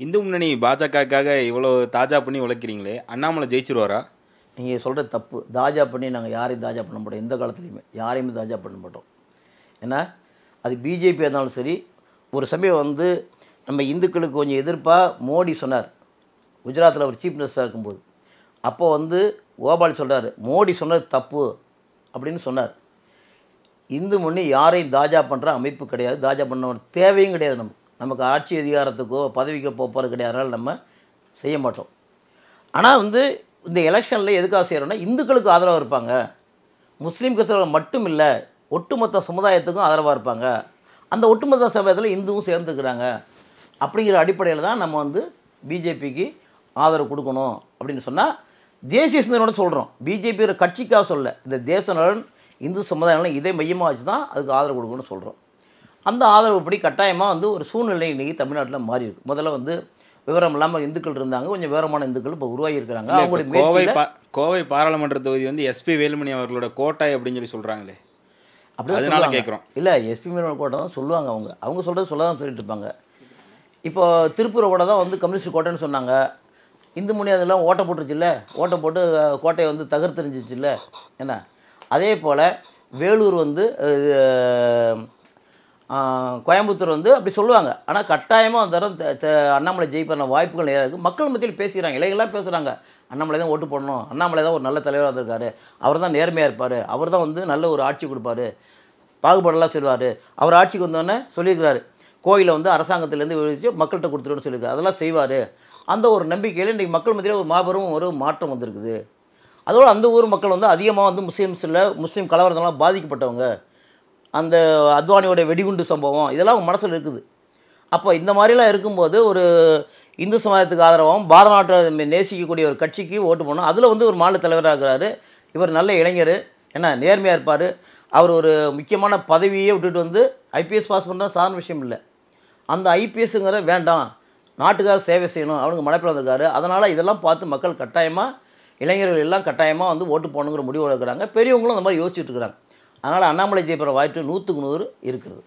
இந்து முன்னணி பாஜகக்காக இவ்வளோ தாஜா பண்ணி உழைக்கிறீங்களே, அண்ணாமலை ஜெயிச்சிருவாரா? நீங்கள் சொல்கிறது தப்பு. தாஜா பண்ணி நாங்கள் யாரையும் தாஜா பண்ண மாட்டோம். எந்த காலத்துலையுமே யாரையுமே தாஜா பண்ண மாட்டோம். ஏன்னா அது பிஜேபியாக இருந்தாலும் சரி. ஒரு சமயம் வந்து நம்ம இந்துக்களுக்கு கொஞ்சம் எதிர்ப்பாக மோடி சொன்னார், குஜராத்தில் அவர் சீஃப் மினிஸ்டராக இருக்கும்போது. அப்போ வந்து கோபால் சொல்கிறார், மோடி சொன்னது தப்பு அப்படின்னு சொன்னார். இந்து முன்னணி யாரையும் தாஜா பண்ணுற அமைப்பு கிடையாது, தாஜா பண்ண தேவையும் கிடையாது. நமக்கு ஆட்சி அதிகாரத்துக்கோ பதவிக்கோ போகிறது கிடையாது, அதனால் நம்ம செய்ய மாட்டோம். ஆனால் வந்து இந்த எலெக்ஷனில் எதுக்காக செய்கிறோன்னா, இந்துக்களுக்கு ஆதரவாக இருப்பாங்க, முஸ்லீம் கிறிஸ்தவர்கள் மட்டும் இல்லை ஒட்டுமொத்த சமுதாயத்துக்கும் ஆதரவாக இருப்பாங்க, அந்த ஒட்டுமொத்த சமுதாயத்தில் இந்துவும் சேர்ந்துக்கிறாங்க அப்படிங்கிற அடிப்படையில் தான் நம்ம வந்து பிஜேபிக்கு ஆதரவு கொடுக்கணும் அப்படின்னு சொன்னால் தேசிய சிந்தனையோட சொல்கிறோம். பிஜேபி ஒரு கட்சிக்காக சொல்ல, இந்த தேச நலன் இந்து சமுதாயம் இதை மையமாக வச்சு தான் அதுக்கு ஆதரவு கொடுக்கணும்னு சொல்கிறோம். அந்த ஆதரவுப்படி கட்டாயமாக வந்து ஒரு சூழ்நிலை இன்றைக்கி தமிழ்நாட்டில் மாறி இருக்கு. முதல்ல வந்து விவரம் இல்லாமல் இந்துக்கள் இருந்தாங்க, கொஞ்சம் விவரமான இந்துக்கள் இப்போ உருவாகி இருக்கிறாங்க. கோவை பாராளுமன்ற தொகுதி வந்து எஸ்பி வேலுமணி அவர்களோட கோட்டை அப்படின்னு சொல்லி சொல்கிறாங்களே, அப்படி அதனால கேட்குறோம். இல்லை, எஸ்பி வேலுமணி கோட்டை தான் சொல்லுவாங்க. அவங்க சொல்கிறது சொல்ல தான் சொல்லிட்டு இருப்பாங்க. இப்போ திருப்பூரை கூட தான் வந்து கம்யூனிஸ்ட் கோட்டைன்னு சொன்னாங்க. இந்து முன்னணி அதெல்லாம் ஓட்டை போட்டுருச்சுல்ல, ஓட்டை போட்டு கோட்டையை வந்து தகர்த்தெறிஞ்சிச்சுல்ல. என்ன அதே போல் வேலூர் வந்து கோயம்புத்தூர் வந்து அப்படி சொல்லுவாங்க. ஆனால் கட்டாயமாக அந்த தரம் அண்ணாமலை ஜெயிப்பான வாய்ப்புகள் நிறையா இருக்குது. மக்கள் மத்தியில் பேசுகிறாங்க, இளைஞர்களாக பேசுகிறாங்க. அண்ணாமலை தான் ஓட்டு போடணும், அண்ணாமலை தான் ஒரு நல்ல தலைவராக இருந்திருக்காரு, அவர் தான் நேர்மையாக இருப்பார், அவர் தான் வந்து நல்ல ஒரு ஆட்சி கொடுப்பார், பாகுபாடெல்லாம் செய்வார். அவர் ஆட்சிக்கு வந்தோடனே சொல்லியிருக்கிறாரு, கோயிலை வந்து அரசாங்கத்திலேருந்து விழித்து மக்கள்கிட்ட கொடுத்துருன்னு சொல்லியிருக்காரு, அதெல்லாம் செய்வார். அந்த ஒரு நம்பிக்கையில் இன்றைக்கி மக்கள் மத்தியில் ஒரு மாபெரும் ஒரு மாற்றம் வந்திருக்குது. அதோடு அந்த ஊர் மக்கள் வந்து அதிகமாக வந்து முஸ்லீம் கலவரத்தெல்லாம் பாதிக்கப்பட்டவங்க, அந்த அத்வானியோட வெடிகுண்டு சம்பவம் இதெல்லாம் அவங்க மனசில் இருக்குது. அப்போ இந்த மாதிரிலாம் இருக்கும்போது ஒரு இந்து சமுதாயத்துக்கு ஆதரவாகவும் பாரத நாட்டை நேசிக்கக்கூடிய ஒரு கட்சிக்கு ஓட்டு போனோம். அதில் வந்து ஒரு மாநில தலைவராக இருக்கிறாரு. இவர் நல்ல இளைஞர், என்ன நேர்மையாக இருப்பார். அவர் ஒரு முக்கியமான பதவியே விட்டுட்டு வந்து ஐபிஎஸ் பாஸ் பண்ணுறது சாதாரண விஷயம் இல்லை. அந்த ஐபிஎஸ்ங்கிற வேண்டாம், நாட்டுக்காக சேவை செய்யணும் அவனுக்கு மனப்பில் வந்திருக்காரு. அதனால் இதெல்லாம் பார்த்து மக்கள் கட்டாயமாக, இளைஞர்கள் எல்லாம் கட்டாயமாக வந்து ஓட்டு போகணுங்கிற முடிவு எடுக்கிறாங்க. பெரியவங்களும் அந்த மாதிரி யோசிச்சுட்டு இருக்கிறாங்க. அதனால் அண்ணாமலை ஜெயிக்கிற வாய்ப்பு 100க்கு 100 இருக்கிறது.